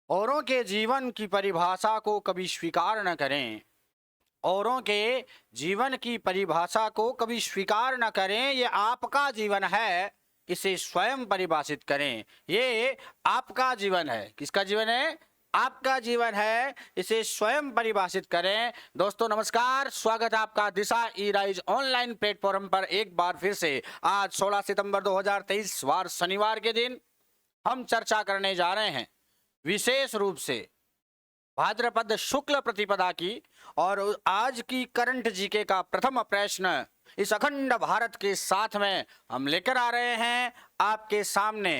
औरों के जीवन की परिभाषा को कभी स्वीकार न करें। औरों के जीवन की परिभाषा को कभी स्वीकार न करें। ये आपका जीवन है, इसे स्वयं परिभाषित करें। ये आपका जीवन है। किसका जीवन है? आपका जीवन है, इसे स्वयं परिभाषित करें। दोस्तों नमस्कार, स्वागत है आपका दिशा ई राइज ऑनलाइन प्लेटफॉर्म पर एक बार फिर से। आज 16 सितंबर 2023 वार शनिवार के दिन हम चर्चा करने जा रहे हैं विशेष रूप से भाद्रपद शुक्ल प्रतिपदा की। और आज की करंट जीके का प्रथम प्रश्न इस अखंड भारत के साथ में हम लेकर आ रहे हैं आपके सामने।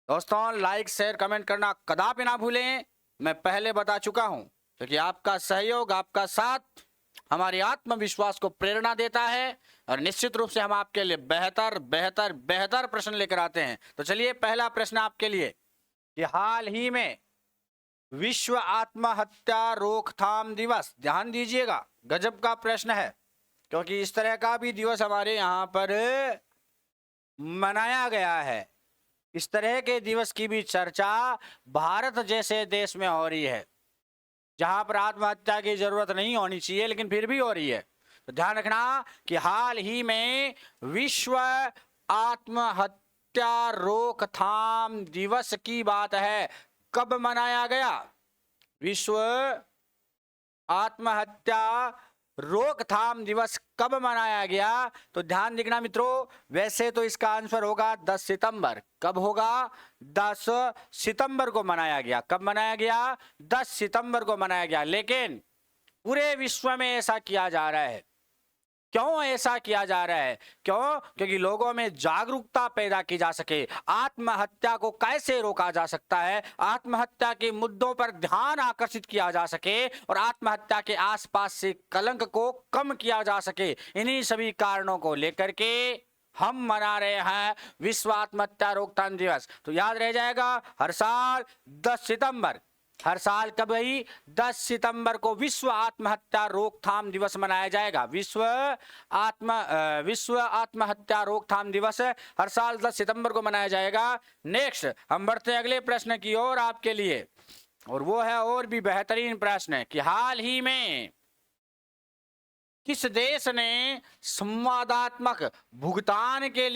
दोस्तों लाइक शेयर कमेंट करना कदापि ना भूलें। मैं पहले बता चुका हूं क्योंकि आपका सहयोग, आपका साथ हमारे आत्मविश्वास को प्रेरणा देता है और निश्चित रूप से हम आपके लिए बेहतर बेहतर बेहतर प्रश्न लेकर आते हैं। तो चलिए, पहला प्रश्न आपके लिए कि हाल ही में विश्व आत्महत्या रोकथाम दिवस, ध्यान दीजिएगा, गजब का प्रश्न है क्योंकि इस तरह का भी दिवस हमारे यहाँ पर मनाया गया है। इस तरह के दिवस की भी चर्चा भारत जैसे देश में हो रही है जहां पर आत्महत्या की जरूरत नहीं होनी चाहिए लेकिन फिर भी हो रही है। तो ध्यान रखना कि हाल ही में विश्व आत्महत्या रोकथाम दिवस की बात है। कब मनाया गया? विश्व आत्महत्या रोकथाम दिवस कब मनाया गया? तो ध्यान देखना मित्रों, वैसे तो इसका आंसर होगा 10 सितंबर। कब होगा? 10 सितंबर को मनाया गया। कब मनाया गया? 10 सितंबर को मनाया गया। लेकिन पूरे विश्व में ऐसा किया जा रहा है। क्यों ऐसा किया जा रहा है? क्यों? क्योंकि लोगों में जागरूकता पैदा की जा सके। आत्महत्या को कैसे रोका जा सकता है, आत्महत्या के मुद्दों पर ध्यान आकर्षित किया जा सके और आत्महत्या के आसपास से कलंक को कम किया जा सके। इन्हीं सभी कारणों को लेकर के हम मना रहे हैं विश्व आत्महत्या रोकथाम दिवस। तो याद रह जाएगा, हर साल 10 सितंबर, हर साल कब भाई? 10 सितंबर को विश्व आत्महत्या रोकथाम दिवस मनाया जाएगा। विश्व आत्महत्या रोकथाम दिवस हर साल 10 सितंबर को मनाया जाएगा। नेक्स्ट हम बढ़ते हैं अगले प्रश्न की ओर आपके लिए, और वो है और भी बेहतरीन प्रश्न कि हाल ही में किस देश ने संवादात्मक भुगतान के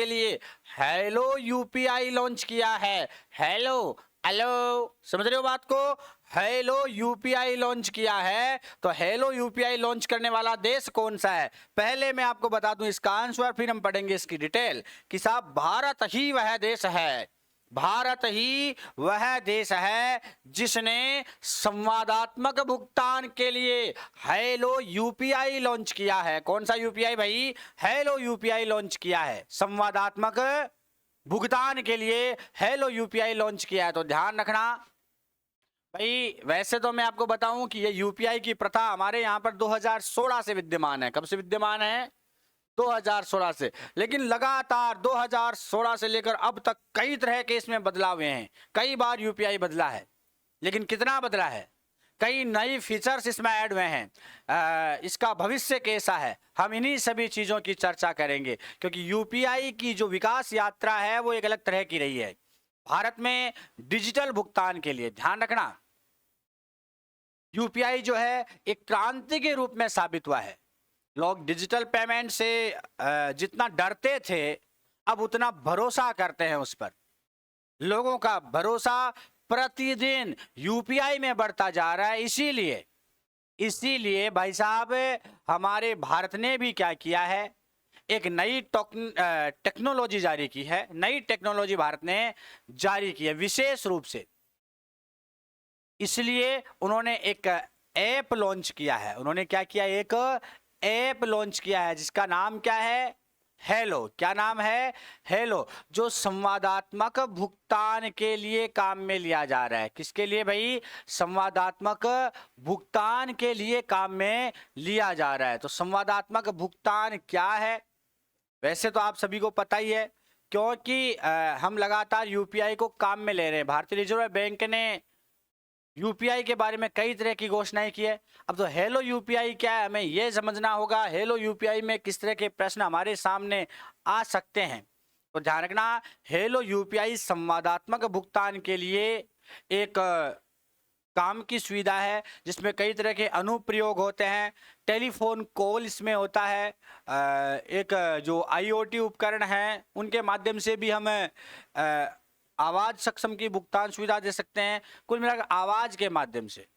लिए हेलो यूपीआई लॉन्च किया है? हेलो हेलो, समझ रहे हो बात को? हेलो यूपीआई लॉन्च किया है। तो हेलो यूपीआई लॉन्च करने वाला देश कौन सा है? पहले मैं आपको बता दूं इसका आंसर, फिर हम पढ़ेंगे इसकी डिटेल कि साहब भारत ही वह देश है, भारत ही वह देश है जिसने संवादात्मक भुगतान के लिए हेलो यूपीआई लॉन्च किया है। कौन सा यूपीआई भाई? हेलो यूपीआई लॉन्च किया है। संवादात्मक भुगतान के लिए हेलो यूपीआई लॉन्च किया है। तो ध्यान रखना भाई, वैसे तो मैं आपको बताऊं कि ये यूपीआई की प्रथा हमारे यहाँ पर 2016 से विद्यमान है। कब से विद्यमान है? 2016 से। लेकिन लगातार 2016 से लेकर अब तक कई तरह के इसमें बदलाव हुए हैं। कई बार यूपीआई बदला है, लेकिन कितना बदला है? कई नई फीचर्स इसमें ऐड हुए हैं। इसका भविष्य कैसा है, हम इन्हीं सभी चीज़ों की चर्चा करेंगे क्योंकि यूपीआई की जो विकास यात्रा है वो एक अलग तरह की रही है। भारत में डिजिटल भुगतान के लिए ध्यान रखना, यूपीआई जो है एक क्रांति के रूप में साबित हुआ है। लोग डिजिटल पेमेंट से जितना डरते थे अब उतना भरोसा करते हैं उस पर। लोगों का भरोसा प्रतिदिन यूपीआई में बढ़ता जा रहा है। इसीलिए भाई साहब हमारे भारत ने भी क्या किया है, एक नई टेक्नोलॉजी जारी की है। नई टेक्नोलॉजी भारत ने जारी की है विशेष रूप से। इसलिए उन्होंने एक ऐप लॉन्च किया है। उन्होंने क्या किया? एक ऐप लॉन्च किया है जिसका नाम क्या है? हेलो। क्या नाम है? हेलो, जो संवादात्मक भुगतान के लिए काम में लिया जा रहा है। किसके लिए भाई? संवादात्मक भुगतान के लिए काम में लिया जा रहा है। तो संवादात्मक भुगतान क्या है? वैसे तो आप सभी को पता ही है क्योंकि हम लगातार यूपीआई को काम में ले रहे हैं। भारतीय रिजर्व बैंक ने यूपीआई के बारे में कई तरह की घोषणाएं की है। अब तो हेलो यूपीआई क्या है हमें यह समझना होगा। हेलो यूपीआई में किस तरह के प्रश्न हमारे सामने आ सकते हैं तो ध्यान रखना, हेलो यूपीआई संवादात्मक भुगतान के लिए एक काम की सुविधा है जिसमें कई तरह के अनुप्रयोग होते हैं। टेलीफोन कॉल इसमें होता है, एक जो आईओटी उपकरण हैं उनके माध्यम से भी हम आवाज सक्षम की भुगतान सुविधा दे सकते हैं। कुल मिलाकर आवाज के माध्यम से,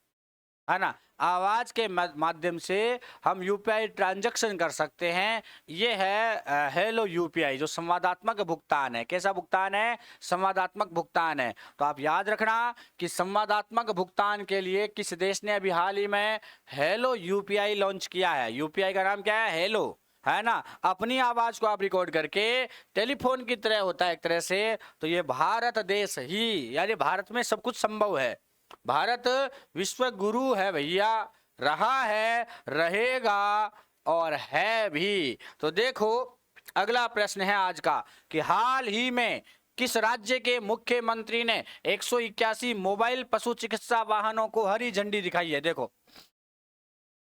है ना, आवाज के माध्यम से हम यूपीआई ट्रांजैक्शन कर सकते हैं। ये है हेलो यूपीआई जो संवादात्मक भुगतान है। कैसा भुगतान है? संवादात्मक भुगतान है। तो आप याद रखना कि संवादात्मक भुगतान के लिए किस देश ने अभी हाल ही में हेलो यूपीआई लॉन्च किया है। यूपीआई का नाम क्या है? हेलो, है ना। अपनी आवाज को आप रिकॉर्ड करके टेलीफोन की तरह होता है एक तरह से। तो ये भारत देश ही, यानी भारत में सब कुछ संभव है। भारत विश्व गुरु है भैया, रहा है, रहेगा और है भी। तो देखो अगला प्रश्न है आज का कि हाल ही में किस राज्य के मुख्यमंत्री ने 181 मोबाइल पशु चिकित्सा वाहनों को हरी झंडी दिखाई है? देखो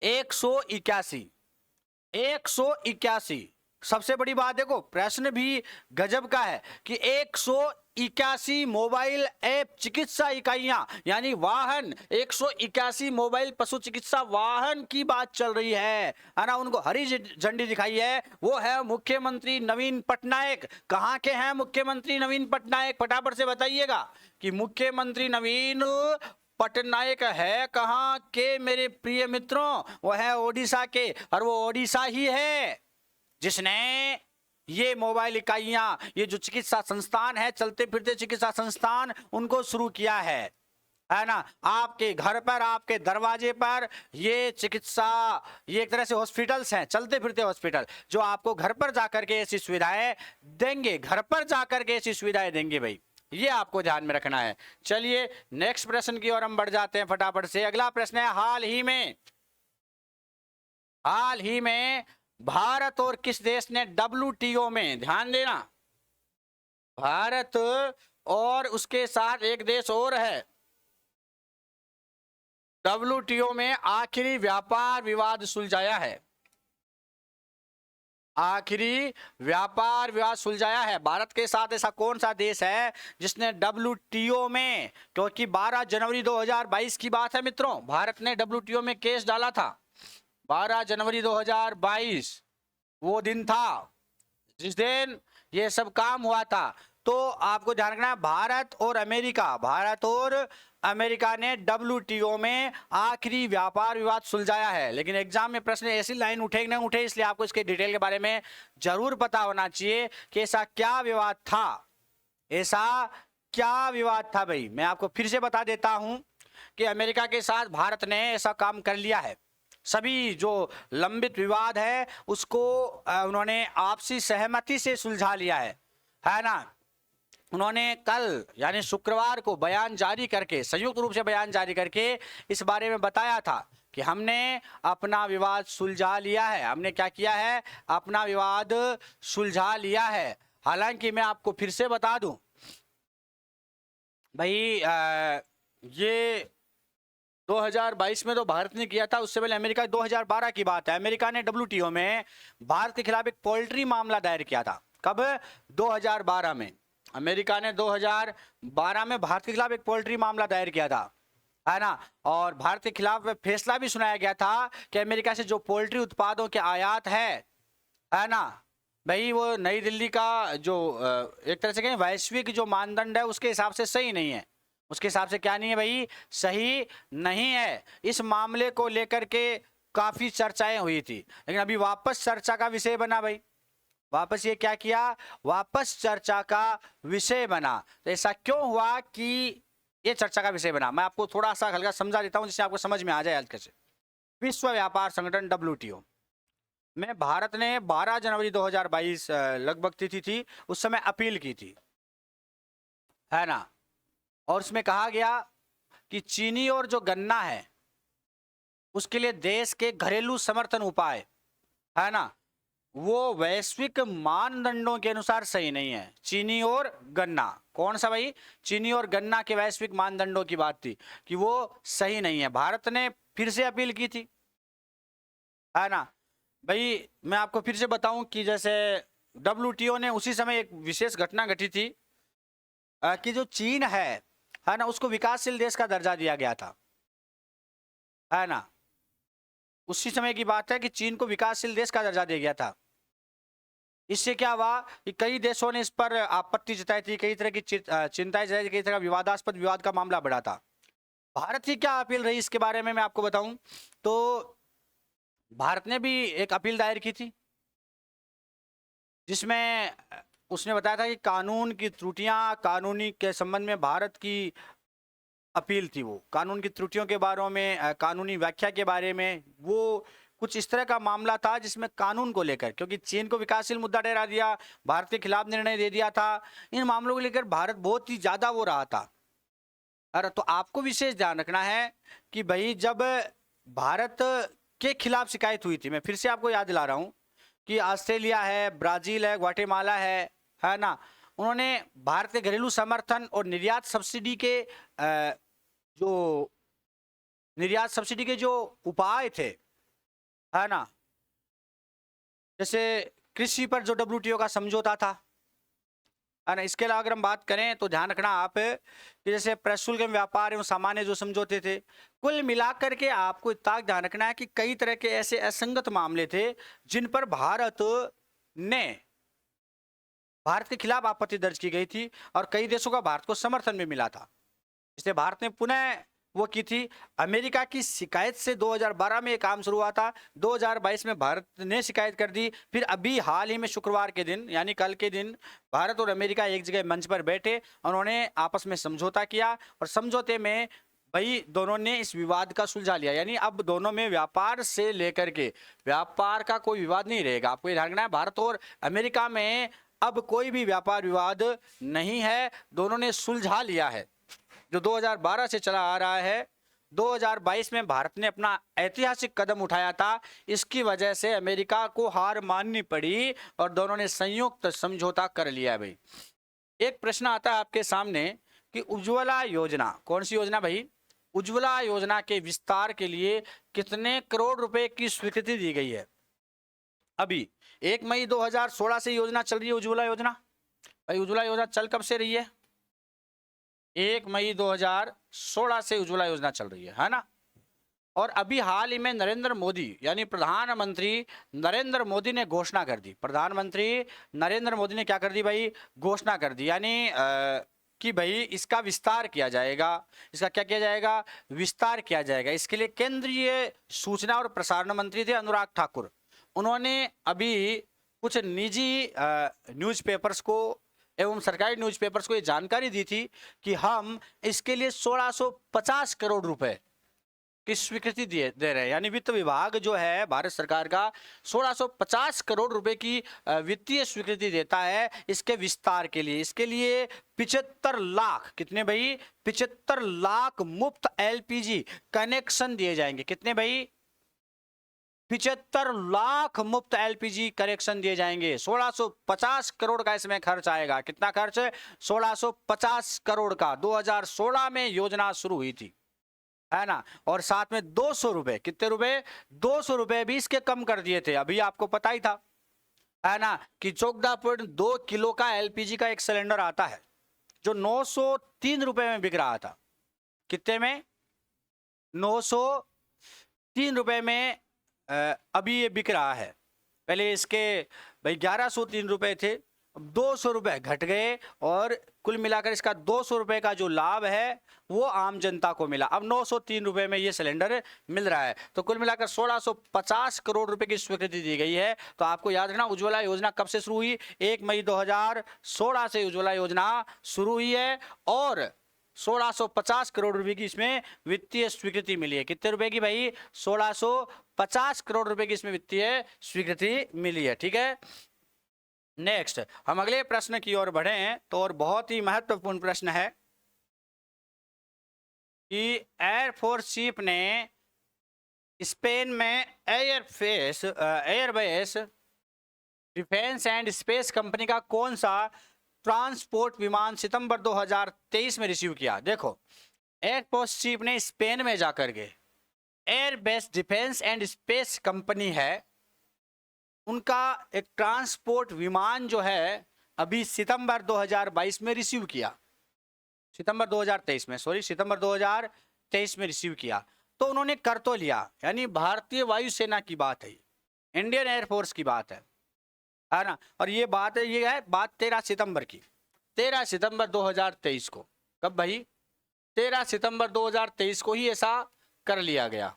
181 सबसे बड़ी बात, देखो प्रश्न भी गजब का है कि 181 मोबाइल ऐप चिकित्सा इकाइयां यानी वाहन, 181 मोबाइल पशु चिकित्सा वाहन की बात चल रही है ना। उनको हरी झंडी दिखाई है, वो है मुख्यमंत्री नवीन पटनायक। कहां के हैं मुख्यमंत्री नवीन पटनायक? फटाफट से बताइएगा कि मुख्यमंत्री नवीन पटनायक है कहां के मेरे प्रिय मित्रों? वो है ओडिशा के, और वो ओडिशा ही है जिसने ये मोबाइल इकाइयां, ये जो चिकित्सा संस्थान है, चलते फिरते चिकित्सा संस्थान, उनको शुरू किया है ना। आपके घर पर, आपके दरवाजे पर ये चिकित्सा, ये एक तरह से हॉस्पिटल्स हैं, चलते फिरते हॉस्पिटल, जो आपको घर पर जाकर के ऐसी सुविधाएं देंगे, घर पर जाकर के ऐसी सुविधाएं देंगे भाई। ये आपको ध्यान में रखना है। चलिए नेक्स्ट प्रश्न की ओर हम बढ़ जाते हैं फटाफट से। अगला प्रश्न है हाल ही में भारत और किस देश ने WTO में, ध्यान देना, भारत और उसके साथ एक देश और है, WTO में आखिरी व्यापार विवाद सुलझाया है। आखिरी व्यापार विवाद सुलझाया है भारत के साथ। ऐसा कौन सा देश है जिसने WTO में, क्योंकि 12 जनवरी 2022 की बात है मित्रों, भारत ने WTO में केस डाला था। 12 जनवरी 2022 वो दिन था जिस दिन ये सब काम हुआ था। तो आपको ध्यान रखना है, भारत और अमेरिका ने WTO में आखिरी व्यापार विवाद सुलझाया है। लेकिन एग्जाम में प्रश्न ऐसी लाइन उठे कि नहीं उठे, इसलिए आपको इसके डिटेल के बारे में जरूर पता होना चाहिए कि ऐसा क्या विवाद था। ऐसा क्या विवाद था भाई? मैं आपको फिर से बता देता हूं कि अमेरिका के साथ भारत ने ऐसा काम कर लिया है। सभी जो लंबित विवाद है उसको उन्होंने आपसी सहमति से सुलझा लिया है ना। उन्होंने कल यानी शुक्रवार को बयान जारी करके, संयुक्त रूप से बयान जारी करके इस बारे में बताया था कि हमने अपना विवाद सुलझा लिया है। हमने क्या किया है? अपना विवाद सुलझा लिया है। हालांकि मैं आपको फिर से बता दूं भाई, ये 2022 में तो भारत ने किया था, उससे पहले अमेरिका 2012 की बात है। अमेरिका ने WTO में भारत के खिलाफ एक पोल्ट्री मामला दायर किया था। कब? 2012 में। अमेरिका ने 2012 में भारत के खिलाफ एक पोल्ट्री मामला दायर किया था, है ना। और भारत के खिलाफ फैसला भी सुनाया गया था कि अमेरिका से जो पोल्ट्री उत्पादों के आयात है ना भाई, वो नई दिल्ली का जो एक तरह से कहें वैश्विक जो मानदंड है उसके हिसाब से सही नहीं है। उसके हिसाब से क्या नहीं है भाई? सही नहीं है। इस मामले को लेकर के काफी चर्चाएं हुई थी, लेकिन अभी वापस चर्चा का विषय बना भाई। वापस ये क्या किया? वापस चर्चा का विषय बना। तो ऐसा क्यों हुआ कि ये चर्चा का विषय बना? मैं आपको थोड़ा सा हल्का समझा देता हूं जिससे आपको समझ में आ जाए हल्के से। विश्व व्यापार संगठन WTO में भारत ने 12 जनवरी 2022 लगभग तिथि थी, उस समय अपील की थी, है ना। और उसमें कहा गया कि चीनी और जो गन्ना है उसके लिए देश के घरेलू समर्थन उपाय, है ना, वो वैश्विक मानदंडों के अनुसार सही नहीं है। चीनी और गन्ना, कौन सा भाई? चीनी और गन्ना के वैश्विक मानदंडों की बात थी कि वो सही नहीं है। भारत ने फिर से अपील की थी, है ना। भाई मैं आपको फिर से बताऊं कि जैसे WTO ने उसी समय एक विशेष घटना घटी थी कि जो चीन है ना, उसको विकासशील देश का दर्जा दिया गया था, है ना। उसी समय की बात है कि चीन को विकासशील देश का दर्जा दिया गया था। इससे क्या हुआ कि कई देशों ने इस पर आपत्ति जताई थी, कई तरह की चिंताएं जताई थी, कई तरह का विवादास्पद विवाद का मामला बढ़ा था। भारत की क्या अपील रही इसके बारे में मैं आपको बताऊं तो भारत ने भी एक अपील दायर की थी, जिसमें उसने बताया था कि कानून की त्रुटियां, कानूनी के संबंध में भारत की अपील थी, वो कानून की त्रुटियों के बारे में, कानूनी व्याख्या के बारे में, वो कुछ इस तरह का मामला था जिसमें कानून को लेकर, क्योंकि चीन को विकासशील मुद्दा ठहरा दिया, भारत के खिलाफ निर्णय दे दिया था, इन मामलों को लेकर भारत बहुत ही ज्यादा वो रहा था। अरे तो आपको विशेष ध्यान रखना है कि भाई जब भारत के खिलाफ शिकायत हुई थी, मैं फिर से आपको याद दिला रहा हूं कि ऑस्ट्रेलिया है, ब्राजील है, ग्वाटेमाला है ना, उन्होंने भारत के घरेलू समर्थन और निर्यात सब्सिडी के जो निर्यात सब्सिडी के जो उपाय थे, है ना, जैसे कृषि पर जो WTO का समझौता था, है ना, इसके अलावा अगर हम बात करें तो ध्यान रखना आप कि जैसे प्रशुल्क एवं व्यापार एवं सामान्य जो समझौते थे, कुल मिलाकर के आपको इतना ध्यान रखना है कि कई तरह के ऐसे असंगत मामले थे जिन पर भारत के खिलाफ आपत्ति दर्ज की गई थी और कई देशों का भारत को समर्थन भी मिला था। इसलिए भारत ने पुनः वो की थी। अमेरिका की शिकायत से 2012 में ये काम शुरू हुआ था, 2022 में भारत ने शिकायत कर दी, फिर अभी हाल ही में शुक्रवार के दिन यानी कल के दिन भारत और अमेरिका एक जगह मंच पर बैठे, उन्होंने आपस में समझौता किया और समझौते में भाई दोनों ने इस विवाद का सुलझा लिया, यानी अब दोनों में व्यापार से लेकर के व्यापार का कोई विवाद नहीं रहेगा। आपको ये ध्यान रखना है, भारत और अमेरिका में अब कोई भी व्यापार विवाद नहीं है, दोनों ने सुलझा लिया है। जो 2012 से चला आ रहा है, 2022 में भारत ने अपना ऐतिहासिक कदम उठाया था, इसकी वजह से अमेरिका को हार माननी पड़ी और दोनों ने संयुक्त समझौता कर लिया है। भाई एक प्रश्न आता है आपके सामने कि उज्ज्वला योजना, कौन सी योजना भाई? उज्ज्वला योजना के विस्तार के लिए कितने करोड़ रुपए की स्वीकृति दी गई है? अभी 1 मई 2016 से योजना चल रही है उज्ज्वला योजना। भाई उज्ज्वला योजना चल कब से रही है? 1 मई 2016 से उज्ज्वला योजना चल रही है ना। और अभी हाल ही में नरेंद्र मोदी यानी प्रधानमंत्री नरेंद्र मोदी ने घोषणा कर दी, प्रधानमंत्री नरेंद्र मोदी ने क्या कर दी भाई? घोषणा कर दी, यानी कि भाई इसका विस्तार किया जाएगा। इसका क्या किया जाएगा? विस्तार किया जाएगा। इसके लिए केंद्रीय सूचना और प्रसारण मंत्री थे अनुराग ठाकुर, उन्होंने अभी कुछ निजी न्यूज़पेपर्स को एवं सरकारी न्यूज़पेपर्स को ये जानकारी दी थी कि हम इसके लिए 1650 करोड़ रुपए की स्वीकृति दे रहे हैं, यानी वित्त विभाग जो है भारत सरकार का 1650 करोड़ रुपए की वित्तीय स्वीकृति देता है इसके विस्तार के लिए। इसके लिए 75 लाख, कितने भाई? 75 लाख मुफ्त LPG कनेक्शन दिए जाएंगे। कितने भाई? 75 लाख मुफ्त LPG कनेक्शन दिए जाएंगे। 1650 करोड़ का इसमें खर्च आएगा। कितना खर्च? 1650 करोड़ का 2016 में योजना शुरू हुई थी, है ना। और साथ में 200 रुपए, कितने रुपए? 200 रुपए भी इसके कम कर दिए थे। अभी आपको पता ही था, है ना, कि 14.2 किलो का LPG का एक सिलेंडर आता है जो 903 रुपए में बिक रहा था। कितने में? 903 रुपए में अभी ये बिक रहा है। पहले इसके भाई 1103 रुपए थे, 200 रुपए घट गए और कुल मिलाकर इसका 200 रुपए का जो लाभ है वो आम जनता को मिला। अब 903 रुपए में ये सिलेंडर मिल रहा है, तो कुल मिलाकर 1650 करोड़ रुपए की स्वीकृति दी गई है। तो आपको याद रखना उज्ज्वला योजना कब से शुरू हुई? 1 मई 2016 से उज्ज्वला योजना शुरू हुई है और 1650 करोड़ रुपए की इसमें वित्तीय स्वीकृति मिली है। कितने रुपए की भाई? 1650 करोड़ रुपए की इसमें वित्तीय स्वीकृति मिली है। ठीक है, नेक्स्ट हम अगले प्रश्न की ओर बढ़े हैं, तो और बहुत ही महत्वपूर्ण प्रश्न है कि एयरफोर्स चीफ ने स्पेन में airbase defence and space company का कौन सा ट्रांसपोर्ट विमान सितंबर 2023 में रिसीव किया? देखो, एयरफोर्स चीफ ने स्पेन में जाकर के airbase defence and space company है उनका एक ट्रांसपोर्ट विमान जो है अभी सितंबर 2022 में रिसीव किया, सितंबर 2023 में, सॉरी सितंबर 2023 में रिसीव किया। तो उन्होंने कर तो लिया, यानी भारतीय वायुसेना की बात है, इंडियन एयरफोर्स की बात है ना। और ये बात है, ये है बात 13 सितंबर की, 13 सितंबर 2023 को। कब भाई? 13 सितंबर 2023 को ही ऐसा कर लिया गया,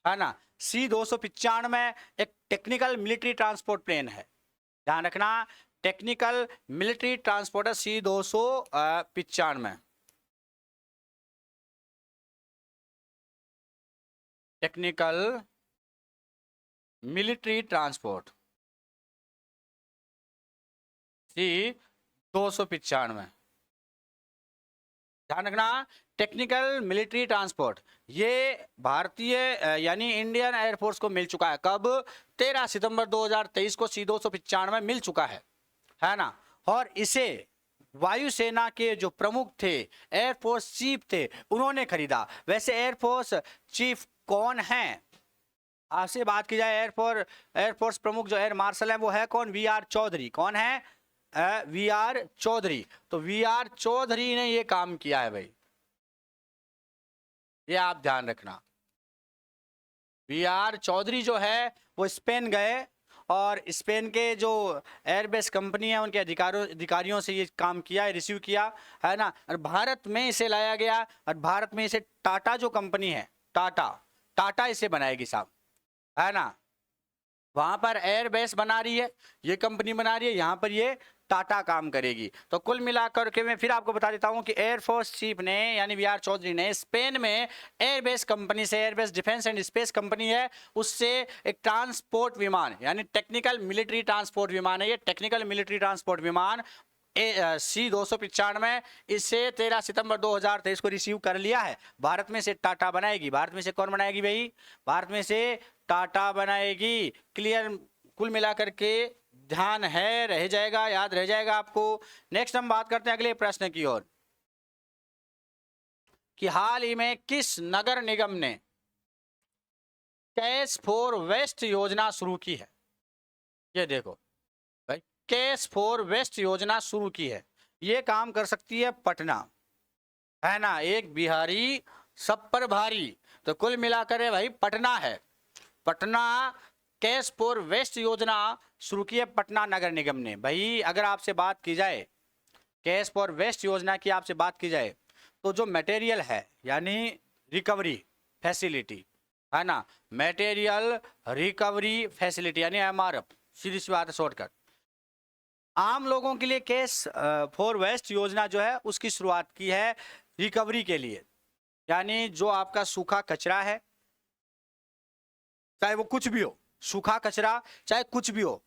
है ना। C-295 एक टेक्निकल मिलिट्री ट्रांसपोर्ट प्लेन है, ध्यान रखना, technical military transporter C-295, technical military transport C-295, ध्यान रखना, टेक्निकल मिलिट्री ट्रांसपोर्ट, ये भारतीय यानी इंडियन एयरफोर्स को मिल चुका है। कब? 13 सितंबर 2023 को C-295 मिल चुका है ना। और इसे वायुसेना के जो प्रमुख थे, एयरफोर्स चीफ थे, उन्होंने खरीदा। वैसे एयरफोर्स चीफ कौन है? आपसे बात की जाए एयरफोर्स प्रमुख जो एयर मार्शल है वो है कौन? VR चौधरी। कौन है? VR चौधरी। तो VR चौधरी ने ये काम किया है भाई, ये आप ध्यान रखना। VR चौधरी जो है वो स्पेन गए और स्पेन के जो एयरबेस कंपनी है उनके अधिकारियों से ये काम किया है, रिसीव किया है ना। और भारत में इसे लाया गया और भारत में इसे टाटा जो कंपनी है, टाटा इसे बनाएगी साहब, है ना। वहां पर एयरबेस बना रही है, ये कंपनी बना रही है, यहाँ पर ये टाटा काम करेगी। तो कुल मिलाकर के मैं फिर आपको बता देता हूं कि एयरफोर्स चीफ ने यानी VR चौधरी ने स्पेन में एयरबेस कंपनी से, airbase defence and space company है, उससे एक ट्रांसपोर्ट विमान यानी टेक्निकल मिलिट्री ट्रांसपोर्ट विमान है, ये टेक्निकल मिलिट्री ट्रांसपोर्ट विमान C-295, इसे 13 सितंबर 2023 को रिसीव कर लिया है। भारत में से टाटा बनाएगी। भारत में से कौन बनाएगी भाई? भारत में से टाटा बनाएगी। क्लियर? कुल मिलाकर के ध्यान है, रह जाएगा, याद रह जाएगा आपको। नेक्स्ट हम बात करते हैं अगले प्रश्न की ओर कि हाल ही में किस नगर निगम ने कैश फॉर वेस्ट योजना शुरू की है? ये देखो भाई, कैश फॉर वेस्ट योजना शुरू की है। ये काम कर सकती है पटना, है ना। एक बिहारी सब पर भारी, तो कुल मिलाकर भाई पटना है। पटना कैश फॉर वेस्ट योजना शुरू की है पटना नगर निगम ने। भाई अगर आपसे बात की जाए कैश फॉर वेस्ट योजना की, आपसे बात की जाए तो जो मटेरियल है यानी रिकवरी फैसिलिटी, है ना, मटेरियल रिकवरी फैसिलिटी यानी MRF, सीधी सी बात है, शॉर्टकट। आम लोगों के लिए कैश फॉर वेस्ट योजना जो है उसकी शुरुआत की है रिकवरी के लिए, यानी जो आपका सूखा कचरा है, चाहे वो कुछ भी हो, सूखा कचरा चाहे कुछ भी हो,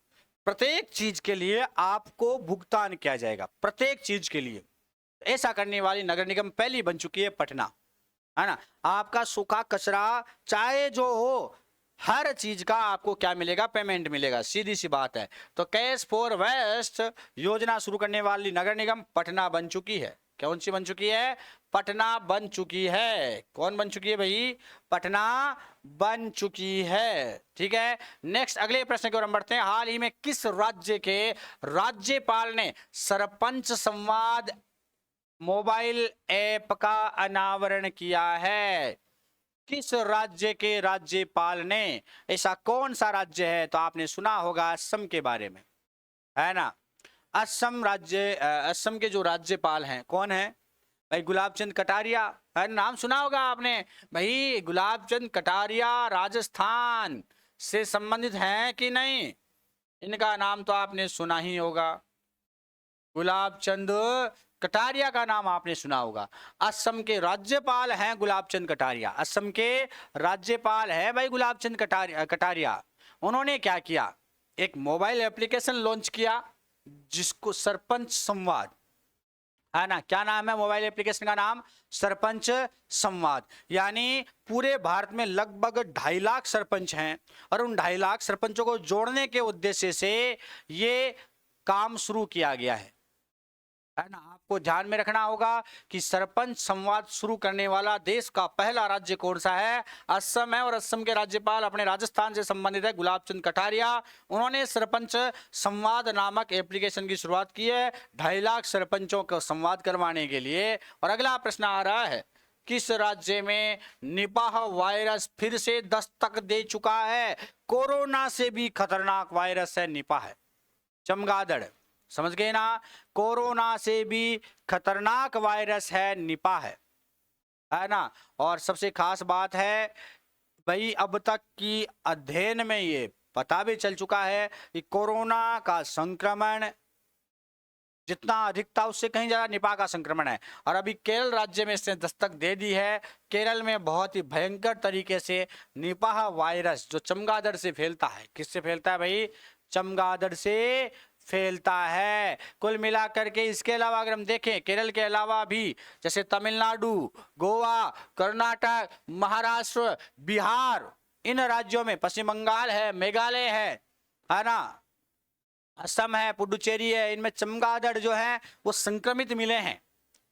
प्रत्येक चीज के लिए आपको भुगतान किया जाएगा, प्रत्येक चीज के लिए। ऐसा करने वाली नगर निगम पहली बन चुकी है पटना, है ना। आपका सूखा कचरा चाहे जो हो, हर चीज का आपको क्या मिलेगा? पेमेंट मिलेगा, सीधी सी बात है। तो कैश फॉर वेस्ट योजना शुरू करने वाली नगर निगम पटना बन चुकी है। कौन सी बन चुकी है? पटना बन चुकी है। कौन बन चुकी है भाई? पटना बन चुकी है। ठीक है, नेक्स्ट अगले प्रश्न की ओर हम बढ़ते हैं। हाल ही में किस राज्य के राज्यपाल ने सरपंच संवाद मोबाइल ऐप का अनावरण किया है? किस राज्य के राज्यपाल ने? ऐसा कौन सा राज्य है? तो आपने सुना होगा असम के बारे में, है ना। असम राज्य, असम के जो राज्यपाल हैं कौन है भाई? गुलाब चंद कटारिया, है, नाम सुना होगा आपने भाई। गुलाब चंद कटारिया राजस्थान से संबंधित हैं कि नहीं? इनका नाम तो आपने सुना ही होगा, गुलाब चंद कटारिया का नाम आपने सुना होगा। असम के राज्यपाल हैं गुलाब चंद कटारिया, असम के राज्यपाल है भाई गुलाब चंद कटारिया। उन्होंने क्या किया? एक मोबाइल एप्लीकेशन लॉन्च किया जिसको सरपंच संवाद, है ना। क्या नाम है मोबाइल एप्लीकेशन का? नाम सरपंच संवाद। यानी पूरे भारत में लगभग 2.5 लाख सरपंच हैं और उन 2.5 लाख सरपंचों को जोड़ने के उद्देश्य से ये काम शुरू किया गया है। है ना। आपको ध्यान में रखना होगा कि सरपंच संवाद शुरू करने वाला देश का पहला राज्य कौन सा है? असम है। और असम के राज्यपाल अपने राजस्थान से संबंधित है गुलाब चंद कटारिया। उन्होंने सरपंच संवाद नामक एप्लीकेशन की शुरुआत की है 2.5 लाख सरपंचों को संवाद करवाने के लिए। और अगला प्रश्न आ रहा है, किस राज्य में निपाह वायरस फिर से दस्तक दे चुका है? कोरोना से भी खतरनाक वायरस है निपाह, चमगादड़, समझ गए ना। कोरोना से भी खतरनाक वायरस है निपाह, है ना। और सबसे खास बात है भाई, अब तक की अध्ययन में ये पता भी चल चुका है कि कोरोना का संक्रमण जितना अधिक था उससे कहीं ज्यादा निपाह का संक्रमण है। और अभी केरल राज्य में इसने दस्तक दे दी है। केरल में बहुत ही भयंकर तरीके से निपाह वायरस जो चमगादड़ से फैलता है, किससे फैलता है भाई? चमगादड़ से फैलता है। कुल मिलाकर के इसके अलावा अगर हम देखें, केरल के अलावा भी जैसे तमिलनाडु, गोवा, कर्नाटक, महाराष्ट्र, बिहार, इन राज्यों में, पश्चिम बंगाल है, मेघालय है ना, असम है, पुडुचेरी है, इनमें चमगादड़ जो है वो संक्रमित मिले हैं,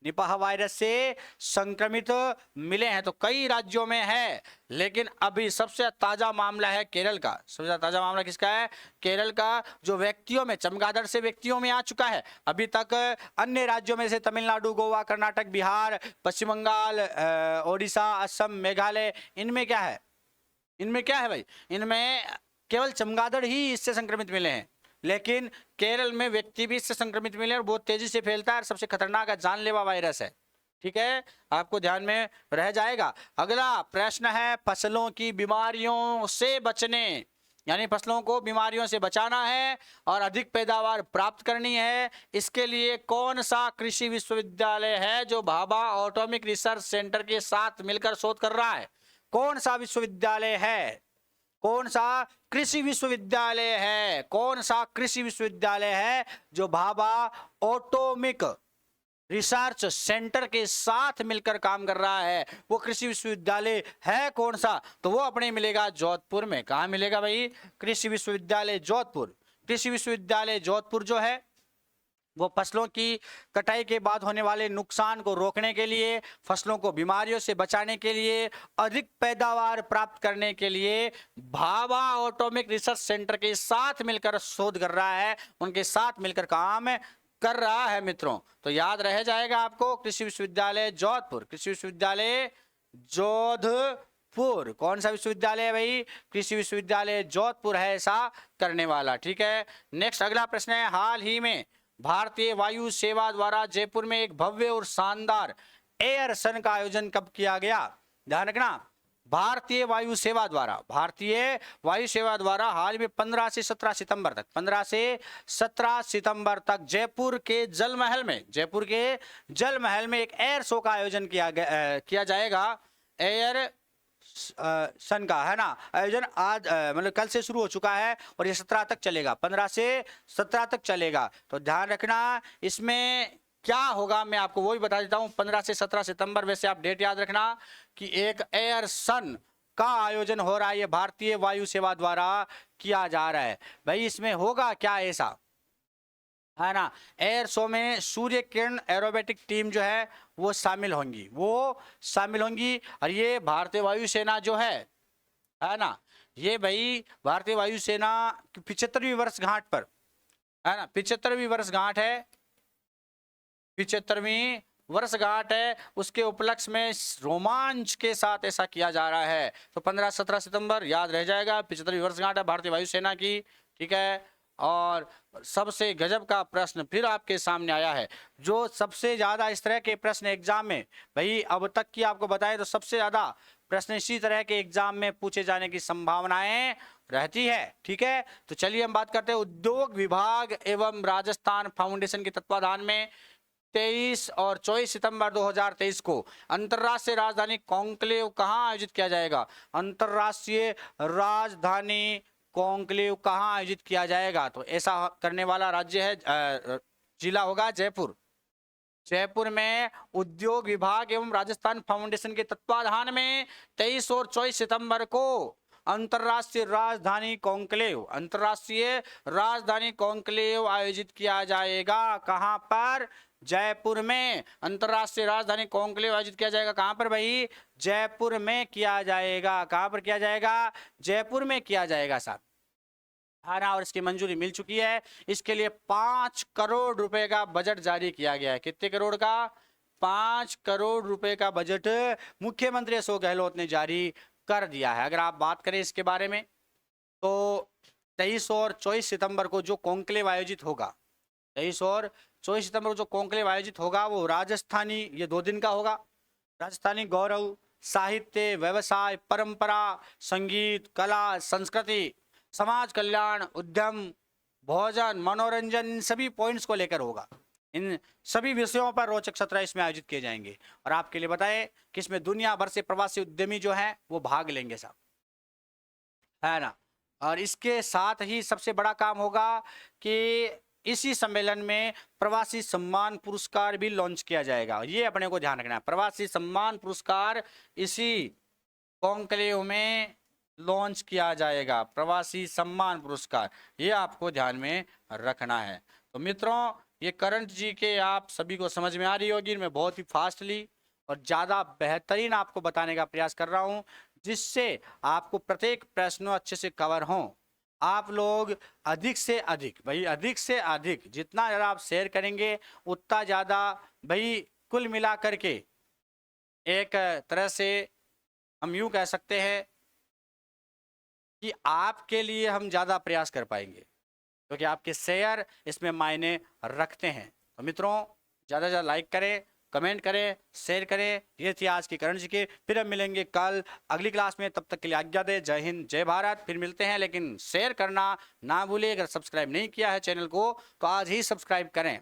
निपाह वायरस से संक्रमित मिले हैं। तो कई राज्यों में है, लेकिन अभी सबसे ताजा मामला है केरल का। सबसे ताजा मामला किसका है? केरल का, जो व्यक्तियों में, चमगादड़ से व्यक्तियों में आ चुका है। अभी तक अन्य राज्यों में से तमिलनाडु, गोवा, कर्नाटक, बिहार, पश्चिम बंगाल, ओडिशा, असम, मेघालय, इनमें क्या है? इनमें क्या है भाई? इनमें केवल चमगादड़ ही इससे संक्रमित मिले हैं, लेकिन केरल में व्यक्ति भी इससे संक्रमित मिले और बहुत तेजी से फैलता है और सबसे खतरनाक है, जानलेवा वायरस है। ठीक है, आपको ध्यान में रह जाएगा। अगला प्रश्न है, फसलों की बीमारियों से बचने, यानी फसलों को बीमारियों से बचाना है और अधिक पैदावार प्राप्त करनी है, इसके लिए कौन सा कृषि विश्वविद्यालय है जो भाभा ऑटोमिक रिसर्च सेंटर के साथ मिलकर शोध कर रहा है? कौन सा विश्वविद्यालय है? कौन सा कृषि विश्वविद्यालय है? कौन सा कृषि विश्वविद्यालय है जो भाभा ऑटोमिक रिसर्च सेंटर के साथ मिलकर काम कर रहा है? वो कृषि विश्वविद्यालय है कौन सा? तो वो अपने मिलेगा जोधपुर में। कहां मिलेगा भाई? कृषि विश्वविद्यालय जोधपुर। कृषि विश्वविद्यालय जोधपुर जो है वो फसलों की कटाई के बाद होने वाले नुकसान को रोकने के लिए, फसलों को बीमारियों से बचाने के लिए, अधिक पैदावार प्राप्त करने के लिए भाभा ऑटोमिक रिसर्च सेंटर के साथ मिलकर शोध कर रहा है, उनके साथ मिलकर काम कर रहा है मित्रों। तो याद रह जाएगा आपको, कृषि विश्वविद्यालय जोधपुर, कृषि विश्वविद्यालय जोधपुर। कौन सा विश्वविद्यालय है भाई? कृषि विश्वविद्यालय जोधपुर है ऐसा करने वाला। ठीक है, नेक्स्ट अगला प्रश्न है, हाल ही में भारतीय वायु सेवा द्वारा जयपुर में एक भव्य और शानदार एयर सन का आयोजन कब किया गया? ध्यान रखना, भारतीय वायु सेवा द्वारा हाल में 15 से 17 सितंबर तक, 15 से 17 सितंबर तक जयपुर के जल महल में एक एयर शो का आयोजन किया जाएगा। एयर सन का, है ना, आयोजन आज मतलब कल से शुरू हो चुका है और ये 17 तक चलेगा, 15 से 17 तक चलेगा। तो ध्यान रखना, इसमें क्या होगा मैं आपको वो भी बता देता हूं। 15 से 17 सितंबर, वैसे आप डेट याद रखना कि एक एयर सन का आयोजन हो रहा है, ये भारतीय वायु सेवा द्वारा किया जा रहा है। भाई इसमें होगा क्या ऐसा, है ना, एयर शो में सूर्य किरण एरोबेटिक टीम जो है वो शामिल होंगी। और ये भारतीय वायुसेना जो है ना, ये भाई भारतीय वायुसेना की 75वीं वर्षगांठ पर, है ना, 75वीं वर्षगांठ है, 75वीं वर्षगांठ है, उसके उपलक्ष्य में रोमांच के साथ ऐसा किया जा रहा है। तो 15-17 सितंबर याद रह जाएगा, 75वीं वर्षगांठ है भारतीय वायुसेना की। ठीक है, और सबसे गजब का प्रश्न फिर आपके सामने आया है, जो सबसे ज्यादा इस तरह के प्रश्न एग्जाम में, भाई अब तक की आपको बताएं तो सबसे ज्यादा प्रश्न इसी तरह के एग्जाम में पूछे जाने की संभावनाएं रहती है। ठीक है, तो चलिए हम बात करते हैं उद्योग विभाग एवं राजस्थान फाउंडेशन के तत्वाधान में 23 और 24 सितंबर 2023 को अंतर्राष्ट्रीय राजधानी कॉन्क्लेव कहां आयोजित किया जाएगा? अंतर्राष्ट्रीय राजधानी कॉन्क्लेव कहां आयोजित किया जाएगा? तो ऐसा करने वाला राज्य है, जिला होगा जयपुर। जयपुर में उद्योग विभाग एवं राजस्थान फाउंडेशन के तत्वाधान में 23 और 24 सितंबर को अंतर्राष्ट्रीय राजधानी कॉन्क्लेव आयोजित किया जाएगा। कहां पर? जयपुर में अंतर्राष्ट्रीय राजधानी कॉन्क्लेव आयोजित किया जाएगा। कहां पर भाई? जयपुर में किया जाएगा। कहां पर किया जाएगा? जयपुर में किया जाएगा साहब। हाँ ना, और इसकी मंजूरी मिल चुकी है। इसके लिए 5 करोड़ रुपए का बजट जारी किया गया है। कितने करोड़ का? 5 करोड़ रुपए का बजट मुख्यमंत्री अशोक गहलोत ने जारी कर दिया है। अगर आप बात करें इसके बारे में तो 23 और 24 सितंबर को जो कॉन्क्लेव आयोजित होगा, 23 और 24 सितंबर को जो कॉन्क्लेव आयोजित होगा वो राजस्थानी, ये 2 दिन का होगा। राजस्थानी गौरव, साहित्य, व्यवसाय, परंपरा, संगीत, कला, संस्कृति, समाज कल्याण, उद्यम, भोजन, मनोरंजन, इन सभी पॉइंट्स को लेकर होगा। इन सभी विषयों पर रोचक सत्र इसमें आयोजित किए जाएंगे। और आपके लिए बताएं कि इसमें दुनिया भर से प्रवासी उद्यमी जो हैं वो भाग लेंगे साहब, है ना। और इसके साथ ही सबसे बड़ा काम होगा कि इसी सम्मेलन में प्रवासी सम्मान पुरस्कार भी लॉन्च किया जाएगा। ये अपने को ध्यान रखना है, प्रवासी सम्मान पुरस्कार इसी कॉन्क्लेव में लॉन्च किया जाएगा। प्रवासी सम्मान पुरस्कार, ये आपको ध्यान में रखना है। तो मित्रों, ये करंट जी के आप सभी को समझ में आ रही होगी। मैं बहुत ही फास्टली और ज़्यादा बेहतरीन आपको बताने का प्रयास कर रहा हूँ, जिससे आपको प्रत्येक प्रश्न अच्छे से कवर हों। आप लोग अधिक से अधिक भाई, अधिक से अधिक जितना ज़्यादा आप शेयर करेंगे उतना ज़्यादा भाई, कुल मिला करके एक तरह से हम यूँ कह सकते हैं कि आपके लिए हम ज़्यादा प्रयास कर पाएंगे, क्योंकि आपके शेयर इसमें मायने रखते हैं। तो मित्रों, ज़्यादा से ज़्यादा लाइक करें, कमेंट करें, शेयर करें। ये थी आज की करंट जी के। फिर हम मिलेंगे कल अगली क्लास में। तब तक के लिए आज्ञा दें। जय हिंद, जय भारत। फिर मिलते हैं, लेकिन शेयर करना ना भूलें। अगर सब्सक्राइब नहीं किया है चैनल को तो आज ही सब्सक्राइब करें।